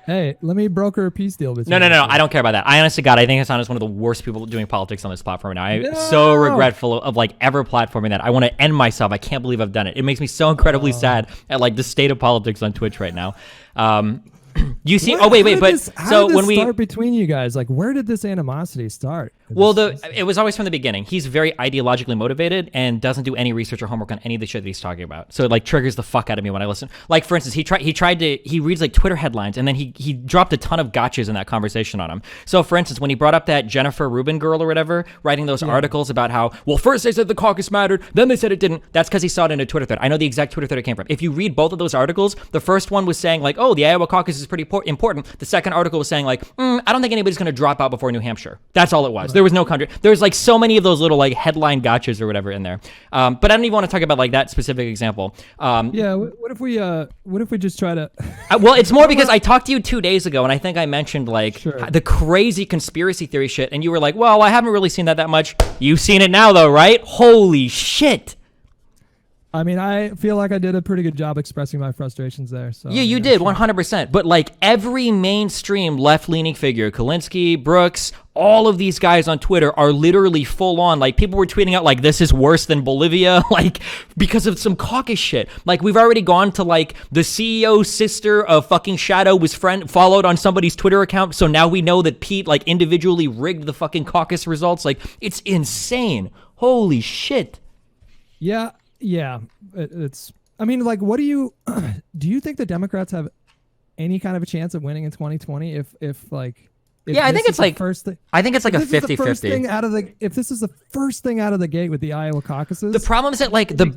Hey, let me broker a peace deal with you. No. I don't care about that. I honestly, God, I think Hassan is one of the worst people doing politics on this platform now. I'm so regretful of like ever platforming that. I want to end myself. I can't believe I've done it. It makes me so incredibly sad at like the state of politics on Twitch right now. You see? But so when we start between you guys, like, where did this animosity start? Well, it was always from the beginning. He's very ideologically motivated and doesn't do any research or homework on any of the shit that he's talking about. So it like triggers the fuck out of me when I listen. Like for instance, he reads like Twitter headlines and then he dropped a ton of gotchas in that conversation on him. So for instance, when he brought up that Jennifer Rubin girl or whatever, writing those articles about how, well, first they said the caucus mattered, then they said it didn't. That's because he saw it in a Twitter thread. I know the exact Twitter thread it came from. If you read both of those articles, the first one was saying like, oh, the Iowa caucus is pretty important. The second article was saying like, I don't think anybody's going to drop out before New Hampshire. That's all it was. Right. There was no country. There's like so many of those little like headline gotchas or whatever in there. But I don't even want to talk about like that specific example. What if we just try to? Well, it's more because I talked to you 2 days ago and I think I mentioned like the crazy conspiracy theory shit, and you were like, well, I haven't really seen that much. You've seen it now though, right? Holy shit. I mean, I feel like I did a pretty good job expressing my frustrations there. So yeah, you did 100%. But like every mainstream left-leaning figure, Kulinski, Brooks, all of these guys on Twitter are literally full on. Like people were tweeting out like, this is worse than Bolivia, like because of some caucus shit. Like we've already gone to like the CEO's sister of fucking Shadow was followed on somebody's Twitter account. So now we know that Pete like individually rigged the fucking caucus results. Like it's insane. Holy shit. Yeah, it's. I mean, like, what do you think the Democrats have any kind of a chance of winning in 2020? If like, I think it's like first thing. I think it's like a 50-50. If this is the first thing out of the gate with the Iowa caucuses, the problem is that like the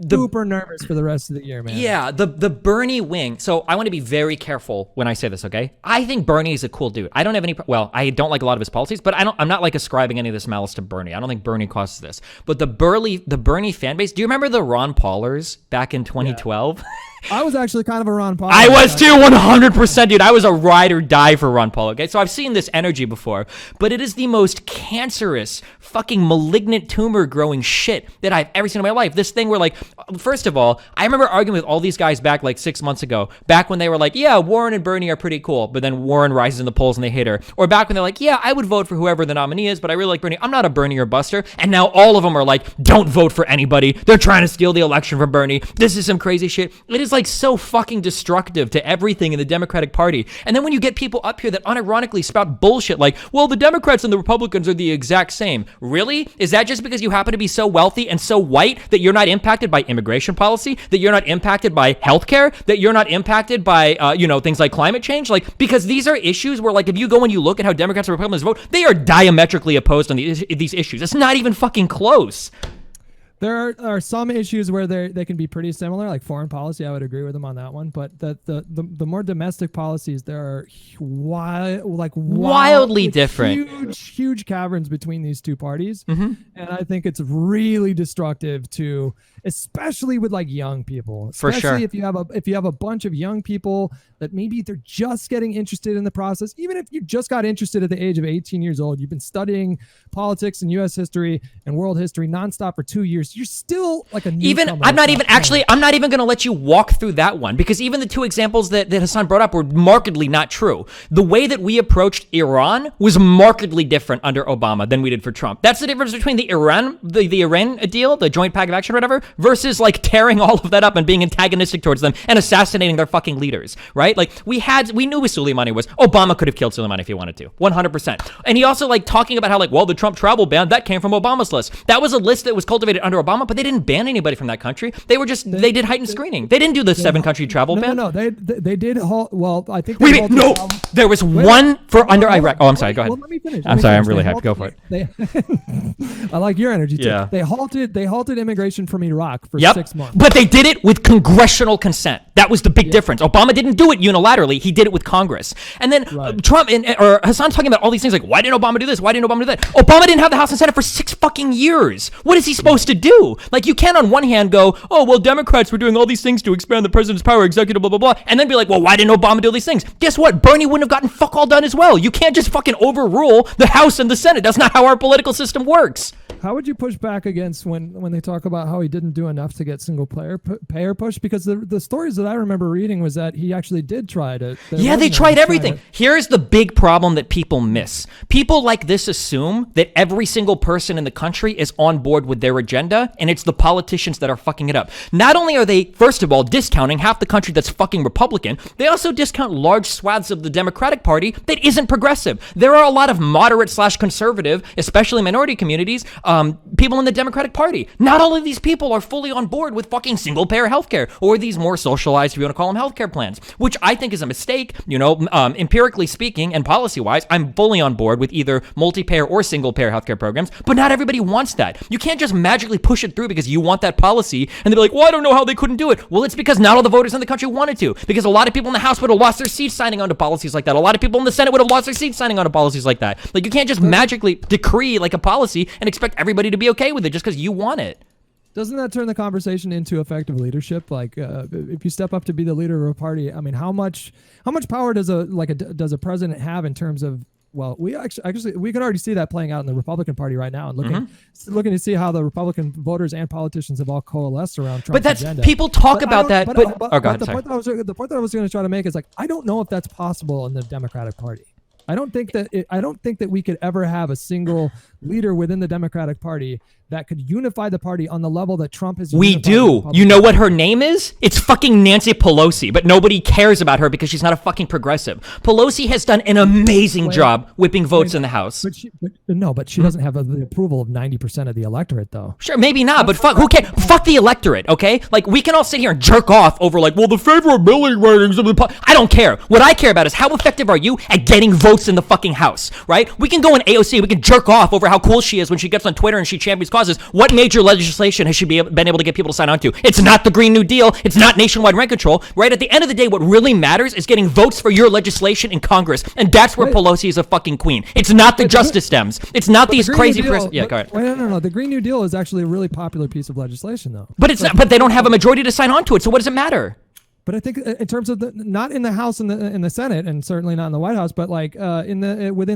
super nervous for the rest of the year, man. Yeah, the Bernie wing. So I want to be very careful when I say this, okay? I think Bernie is a cool dude. I don't have any. Well, I don't like a lot of his policies, but I'm not like ascribing any of this malice to Bernie. I don't think Bernie causes this. But the Bernie fan base. Do you remember the Ron Paulers back in 2012? Yeah. I was actually kind of a Ron Paul. I was too, 100%, dude. I was a ride or die for Ron Paul, okay? So I've seen this energy before, but it is the most cancerous, fucking malignant tumor growing shit that I've ever seen in my life. This thing where, like, first of all, I remember arguing with all these guys back like 6 months ago, back when they were like, yeah, Warren and Bernie are pretty cool, but then Warren rises in the polls and they hate her. Or back when they're like, yeah, I would vote for whoever the nominee is, but I really like Bernie. I'm not a Bernie or Buster. And now all of them are like, don't vote for anybody. They're trying to steal the election from Bernie. This is some crazy shit. It is like so fucking destructive to everything in the Democratic Party. And then when you get people up here that unironically spout bullshit like, well, the Democrats and the Republicans are the exact same. Really? Is that just because you happen to be so wealthy and so white that you're not impacted by immigration policy, that you're not impacted by healthcare, that you're not impacted by, things like climate change? Like, because these are issues where, like, if you go and you look at how Democrats and Republicans vote, they are diametrically opposed on these issues. It's not even fucking close. There are some issues where they can be pretty similar, like foreign policy. I would agree with them on that one. But the more domestic policies, there are wildly different, huge caverns between these two parties, mm-hmm. and I think it's really destructive to, especially with like young people. Especially for sure, if you have a bunch of young people that maybe they're just getting interested in the process. Even if you just got interested at the age of 18 years old, you've been studying politics and U.S. history and world history nonstop for 2 years. You're still like a newcomer. I'm not even going to let you walk through that one, because even the two examples that Hassan brought up were markedly not true. The way that we approached Iran was markedly different under Obama than we did for Trump. That's the difference between the Iran deal, the joint pact of action or whatever, versus like tearing all of that up and being antagonistic towards them and assassinating their fucking leaders, right? Like we knew who Soleimani was. Obama could have killed Soleimani if he wanted to, 100%. And he also like talking about how like, well, the Trump travel ban, that came from Obama's list. That was a list that was cultivated under Obama, but they didn't ban anybody from that country. They were just, they did heightened screening. They didn't do the 7-country travel ban. No, they did halt, well, I think they there was one for under Iraq. Oh, I'm sorry, go ahead. Well, let me finish. I'm sorry, I'm really hyped. Go for it. I like your energy too. Yeah. They halted immigration from Iraq for 6 months. But they did it with congressional consent. That was the big difference. Obama didn't do it unilaterally. He did it with Congress. And then Trump or Hassan talking about all these things like, why didn't Obama do this? Why didn't Obama do that? Obama didn't have the House and Senate for 6 fucking years. What is he supposed to do? Like, you can't on one hand go, oh, well, Democrats were doing all these things to expand the president's power, executive, blah, blah, blah, and then be like, well, why didn't Obama do all these things? Guess what? Bernie wouldn't have gotten fuck all done as well. You can't just fucking overrule the House and the Senate. That's not how our political system works. How would you push back against when they talk about how he didn't do enough to get single payer push? Because the stories that I remember reading was that he actually did try to. Yeah, they tried everything. Here's the big problem that people miss. People like this assume that every single person in the country is on board with their agenda, and it's the politicians that are fucking it up. Not only are they, first of all, discounting half the country that's fucking Republican, they also discount large swaths of the Democratic Party that isn't progressive. There are a lot of moderate/conservative, especially minority communities, people in the Democratic Party. Not all of these people are fully on board with fucking single-payer healthcare or these more socialized, if you want to call them, healthcare plans, which I think is a mistake. Empirically speaking and policy-wise, I'm fully on board with either multi-payer or single-payer healthcare programs, but not everybody wants that. You can't just magically push it through because you want that policy, and they're like, well, I don't know how they couldn't do it. Well, it's because not all the voters in the country wanted to, because a lot of people in the House would have lost their seats signing on to policies like that. A lot of people in the Senate would have lost their seats signing on to policies like that. Like, you can't just magically decree like a policy and expect everybody to be okay with it just because you want it. Doesn't that turn the conversation into effective leadership? Like, if you step up to be the leader of a party, I mean, how much power does a president have in terms of? Well, we actually we can already see that playing out in the Republican Party right now, and looking to see how the Republican voters and politicians have all coalesced around Trump's agenda. People talk about that. The point that I was going to try to make is, like, I don't know if that's possible in the Democratic Party. I don't think that we could ever have a single leader within the Democratic Party that could unify the party on the level that Trump has. We do. You know what her name is? It's fucking Nancy Pelosi, but nobody cares about her because she's not a fucking progressive. Pelosi has done an amazing job whipping votes in the House. But she doesn't have the approval of 90% of the electorate, though. Sure, maybe not, but fuck, who cares? Fuck the electorate, okay? Like, we can all sit here and jerk off over, like, well, the favorability ratings of the I don't care. What I care about is how effective are you at getting votes in the fucking House, right? We can go in AOC, we can jerk off over how cool she is when she gets on Twitter and she champions causes. What major legislation has she been able to get people to sign on to? It's not the Green New Deal. It's not nationwide rent control, right? At the end of the day, what really matters is getting votes for your legislation in Congress, and that's where Pelosi is a fucking queen. It's not the Justice Dems. It's not these crazy... Yeah, go ahead. No. The Green New Deal is actually a really popular piece of legislation, though. But it's not, but they don't have a majority to sign on to it, so what does it matter? But I think in terms of not in the House and in the Senate, and certainly not in the White House, but like within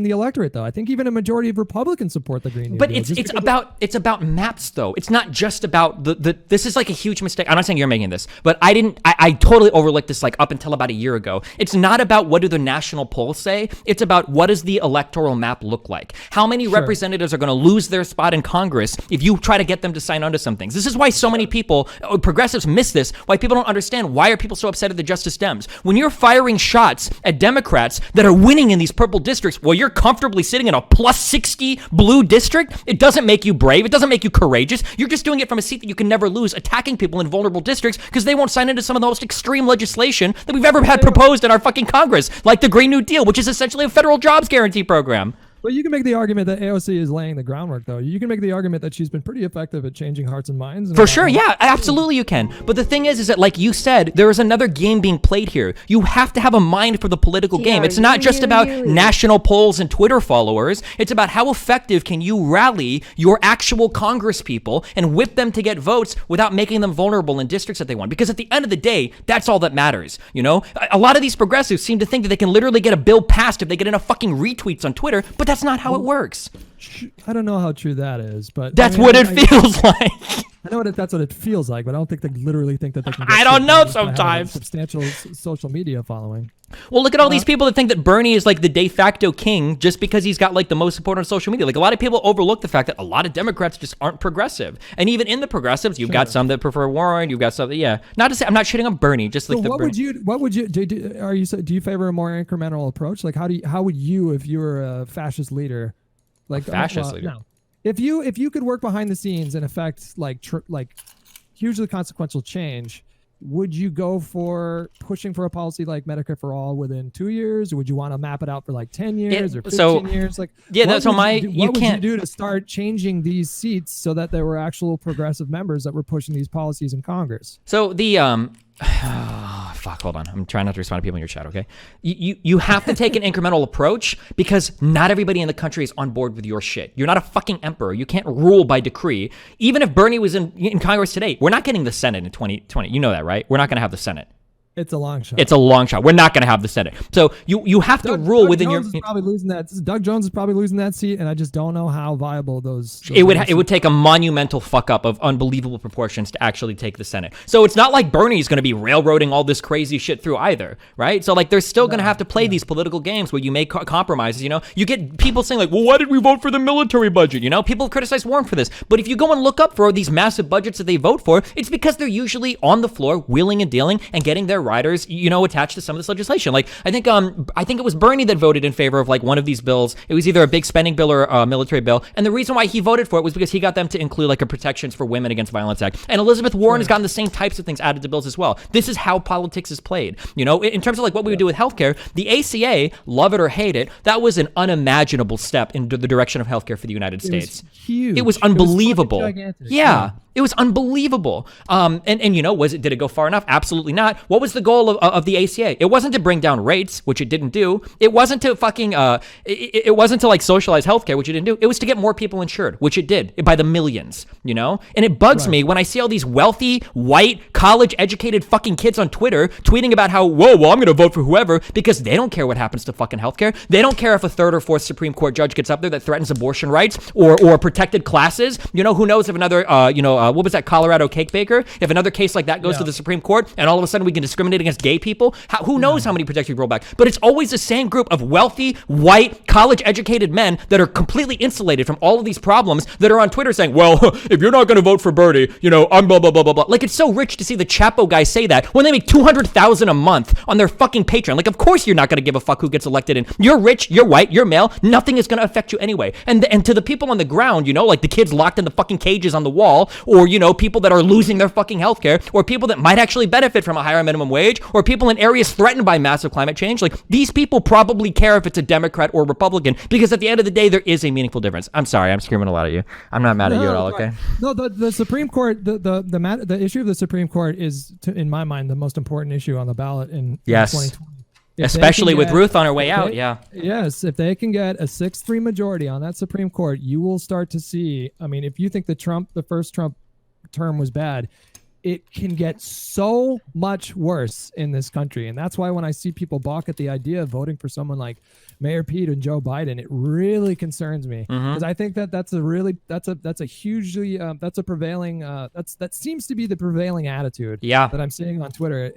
the electorate, though, I think even a majority of Republicans support the Green New Deal. But it's about maps, though. It's not just about the. This is like a huge mistake. I'm not saying you're making this, but I totally overlooked this like up until about a year ago. It's not about what do the national polls say. It's about what does the electoral map look like. How many representatives are going to lose their spot in Congress if you try to get them to sign on to some things? This is why so many people, progressives, miss this. Why people don't understand why are people so upset at the Justice Dems. When you're firing shots at Democrats that are winning in these purple districts while you're comfortably sitting in a plus 60 blue district, it doesn't make you brave. It doesn't make you courageous. You're just doing it from a seat that you can never lose, attacking people in vulnerable districts because they won't sign into some of the most extreme legislation that we've ever had proposed in our fucking Congress, like the Green New Deal, which is essentially a federal jobs guarantee program. But you can make the argument that AOC is laying the groundwork, though. You can make the argument that she's been pretty effective at changing hearts and minds. For sure, yeah, absolutely you can. But the thing is that, like you said, there is another game being played here. You have to have a mind for the political game. It's not just about national polls and Twitter followers. It's about how effective can you rally your actual Congress people and whip them to get votes without making them vulnerable in districts that they want. Because at the end of the day, that's all that matters. You know, a lot of these progressives seem to think that they can literally get a bill passed if they get enough fucking retweets on Twitter, but that's not how it works. I don't know how true that is, but that's what it feels like. I know that's what it feels like, but I don't think they literally think that they can. I don't know sometimes. Substantial social media following. Well, look at all these people that think that Bernie is like the de facto king just because he's got like the most support on social media. Like a lot of people overlook the fact that a lot of Democrats just aren't progressive. And even in the progressives, you've got some that prefer Warren. You've got some that, yeah. Not to say I'm not shitting on Bernie, just like what would you do you favor a more incremental approach? Like how would you, if you were a fascist leader, like fascist leader? No. If you could work behind the scenes and affect like hugely consequential change, would you go for pushing for a policy like Medicare for all within 2 years, or would you want to map it out for like 10 years or 15 years? Like, yeah, that's what would you do to start changing these seats so that there were actual progressive members that were pushing these policies in Congress? So the fuck, hold on. I'm trying not to respond to people in your chat, okay? You have to take an incremental approach because not everybody in the country is on board with your shit. You're not a fucking emperor. You can't rule by decree. Even if Bernie was in Congress today, we're not getting the Senate in 2020. You know that, right? We're not going to have the Senate. It's a long shot. It's a long shot. We're not going to have the Senate. So you have to rule Doug within Jones is probably losing that. Doug Jones is probably losing that seat, and I just don't know how viable those it would take a monumental fuck up of unbelievable proportions to actually take the Senate. So it's not like Bernie's going to be railroading all this crazy shit through either, right? So like they're still going to have to play these political games where you make compromises, you know? You get people saying like, well, why did we vote for the military budget? You know, people criticize Warren for this. But if you go and look up for these massive budgets that they vote for, it's because they're usually on the floor wheeling and dealing and getting their riders, you know, attached to some of this legislation. Like I think it was Bernie that voted in favor of like one of these bills. It was either a big spending bill or a military bill. And the reason why he voted for it was because he got them to include like a Protections for Women Against Violence Act. And Elizabeth Warren has gotten the same types of things added to bills as well. This is how politics is played. You know, in terms of like what we would do with healthcare, the ACA, love it or hate it, that was an unimaginable step into the direction of healthcare for the United States. Was huge. It was unbelievable. Yeah. It was unbelievable. And you know, did it go far enough? Absolutely not. What was the goal of the ACA? It wasn't to bring down rates, which it didn't do. It wasn't to it wasn't to like socialize healthcare, which it didn't do. It was to get more people insured, which it did by the millions, you know? And it bugs me when I see all these wealthy, white, college-educated fucking kids on Twitter tweeting about how, I'm going to vote for whoever, because they don't care what happens to fucking healthcare. They don't care if a third or fourth Supreme Court judge gets up there that threatens abortion rights or protected classes. You know, who knows if another, what was that Colorado cake baker? If another case like that goes to the Supreme Court and all of a sudden we can discriminate against gay people, who knows how many protections we roll back? But it's always the same group of wealthy, white, college-educated men that are completely insulated from all of these problems that are on Twitter saying, well, if you're not going to vote for Bernie, you know, I'm blah, blah, blah, blah, blah. Like, it's so rich to see the Chapo guys say that when they make $200,000 a month on their fucking Patreon. Like, of course you're not going to give a fuck who gets elected, and you're rich, you're white, you're male, nothing is going to affect you anyway. And to the people on the ground, you know, like the kids locked in the fucking cages on the wall, or, you know, people that are losing their fucking healthcare, or people that might actually benefit from a higher minimum wage, or people in areas threatened by massive climate change, like, these people probably care if it's a Democrat or Republican, because at the end of the day, there is a meaningful difference. I'm sorry, I'm screaming a lot at you. I'm not mad at you at all, okay? No, the Supreme Court, the issue of the Supreme Court is, in my mind, the most important issue on the ballot in 2020. Especially with Ruth on her way out, Yes, if they can get a 6-3 majority on that Supreme Court, you will start to see, I mean, if you think the first Trump term was bad, it can get so much worse in this country. And that's why when I see people balk at the idea of voting for someone like Mayor Pete and Joe Biden, it really concerns me, because I think that's a prevailing that seems to be the prevailing attitude that I'm seeing on Twitter.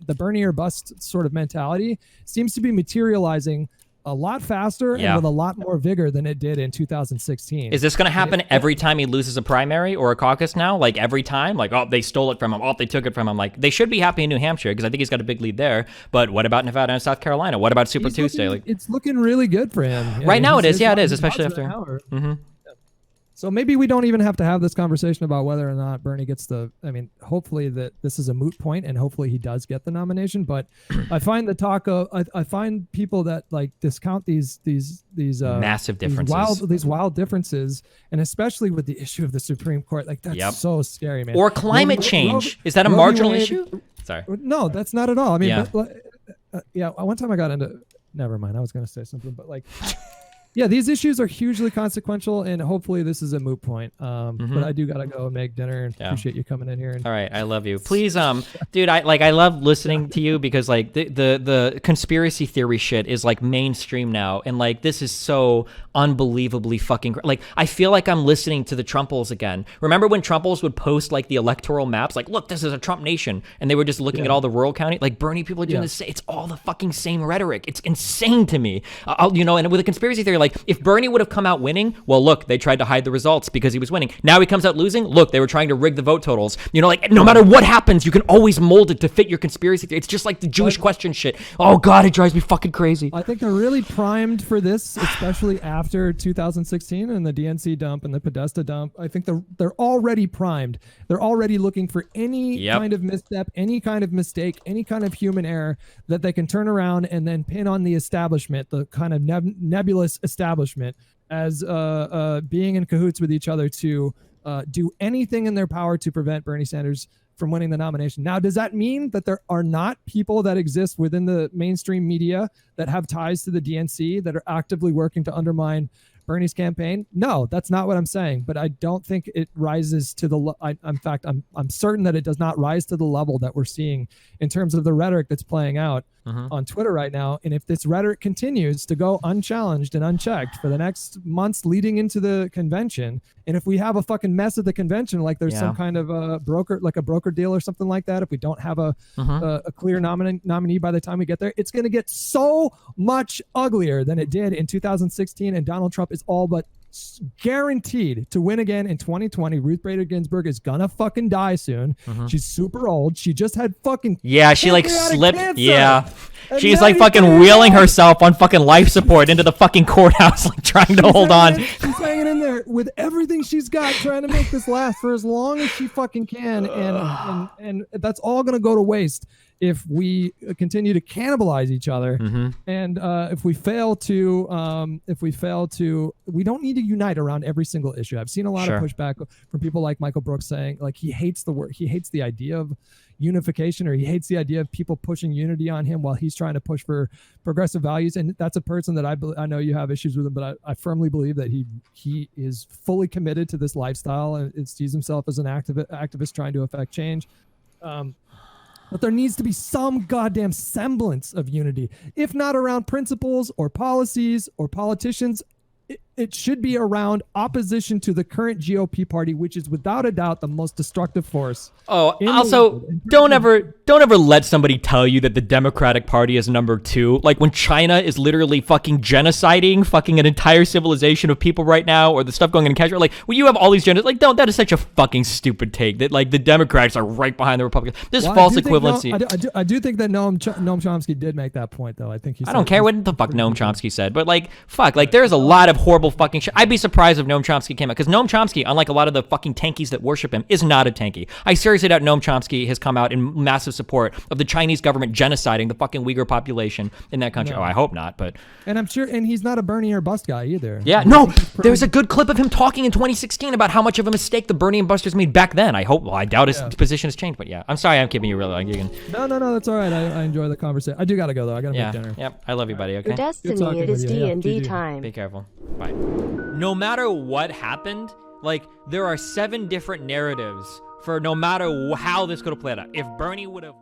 The Bernie or bust sort of mentality seems to be materializing a lot faster and with a lot more vigor than it did in 2016. Is this going to happen every time he loses a primary or a caucus now? Like every time? Like, oh, they stole it from him. Oh, they took it from him. Like, they should be happy in New Hampshire because I think he's got a big lead there. But what about Nevada and South Carolina? What about Super Tuesday? It's looking really good for him. Right now it is. Yeah, it is, especially after. So maybe we don't even have to have this conversation about whether or not Bernie gets hopefully that this is a moot point and hopefully he does get the nomination. But I find the talk of, I find people that like discount these massive differences, these wild differences. And especially with the issue of the Supreme Court, like that's so scary, man. Or climate change. Is that a marginal issue? Sorry. No, that's not at all. I mean, one time I got into, never mind. I was going to say something, but like, yeah, these issues are hugely consequential, and hopefully this is a moot point. But I do gotta go and make dinner, and appreciate you coming in here. All right, I love you. Please, dude, I love listening to you because like the conspiracy theory shit is like mainstream now, and like this is so unbelievably fucking like I feel like I'm listening to the Trumples again. Remember when Trumples would post like the electoral maps, like look, this is a Trump nation, and they were just looking at all the rural county. Like Bernie people are doing this. It's all the fucking same rhetoric. It's insane to me. And with a conspiracy theory. Like, if Bernie would have come out winning, well, look, they tried to hide the results because he was winning. Now he comes out losing. Look, they were trying to rig the vote totals. You know, like, no matter what happens, you can always mold it to fit your conspiracy theory. It's just like the Jewish question shit. Oh, God, it drives me fucking crazy. I think they're really primed for this, especially after 2016 and the DNC dump and the Podesta dump. I think they're already primed. They're already looking for any kind of misstep, any kind of mistake, any kind of human error that they can turn around and then pin on the establishment, the kind of nebulous establishment, as being in cahoots with each other to do anything in their power to prevent Bernie Sanders from winning the nomination. Now, does that mean that there are not people that exist within the mainstream media that have ties to the DNC that are actively working to undermine Bernie's campaign? No, that's not what I'm saying. But I don't think it rises to the. In fact, I'm certain that it does not rise to the level that we're seeing in terms of the rhetoric that's playing out on Twitter right now. And if this rhetoric continues to go unchallenged and unchecked for the next months leading into the convention, and if we have a fucking mess at the convention, like there's some kind of a broker, like a broker deal or something like that, if we don't have a clear nominee by the time we get there, it's going to get so much uglier than it did in 2016. And Donald Trump is all but guaranteed to win again in 2020. Ruth Bader Ginsburg is gonna fucking die soon. She's super old. She just had fucking she like slipped cancer. She's like fucking wheeling herself on fucking life support into the fucking courthouse, like trying to hold on. She's hanging in there with everything she's got, trying to make this last for as long as she fucking can, and that's all gonna go to waste if we continue to cannibalize each other, and if we fail to, we don't need to unite around every single issue. I've seen a lot of pushback from people like Michael Brooks saying, like, he hates the idea of unification, or he hates the idea of people pushing unity on him while he's trying to push for progressive values. And that's a person that I know you have issues with him, but I firmly believe that he is fully committed to this lifestyle and sees himself as an activist trying to affect change. But there needs to be some goddamn semblance of unity, if not around principles or policies or politicians. It should be around opposition to the current GOP party, which is without a doubt the most destructive force. Oh, also, don't ever let somebody tell you that the Democratic Party is number 2. Like when China is literally fucking genociding fucking an entire civilization of people right now, or the stuff going on in Kashmir. Like, when you have all these genocides, like, that is such a fucking stupid take that like the Democrats are right behind the Republicans. This false equivalency. I do think that Noam Chomsky did make that point, though. I think I don't care what the fuck Noam Chomsky said, but like, fuck, like there's a lot of horrible fucking shit. I'd be surprised if Noam Chomsky came out, because Noam Chomsky, unlike a lot of the fucking tankies that worship him, is not a tanky. I seriously doubt Noam Chomsky has come out in massive support of the Chinese government genociding the fucking Uyghur population in that country. No. Oh, I hope not, but... And I'm sure, and he's not a Bernie or bust guy either. Yeah, no, there's a good clip of him talking in 2016 about how much of a mistake the Bernie and busters made back then. I doubt his position has changed, but yeah. I'm sorry I'm keeping you really long. You can... No, that's all right. I enjoy the conversation. I do gotta go, though. I gotta make dinner. Yep, I love you, buddy, okay? Destiny, it is D&D time. Be careful. Bye. No matter what happened, like, there are 7 different narratives for no matter how this could have played out. If Bernie would have...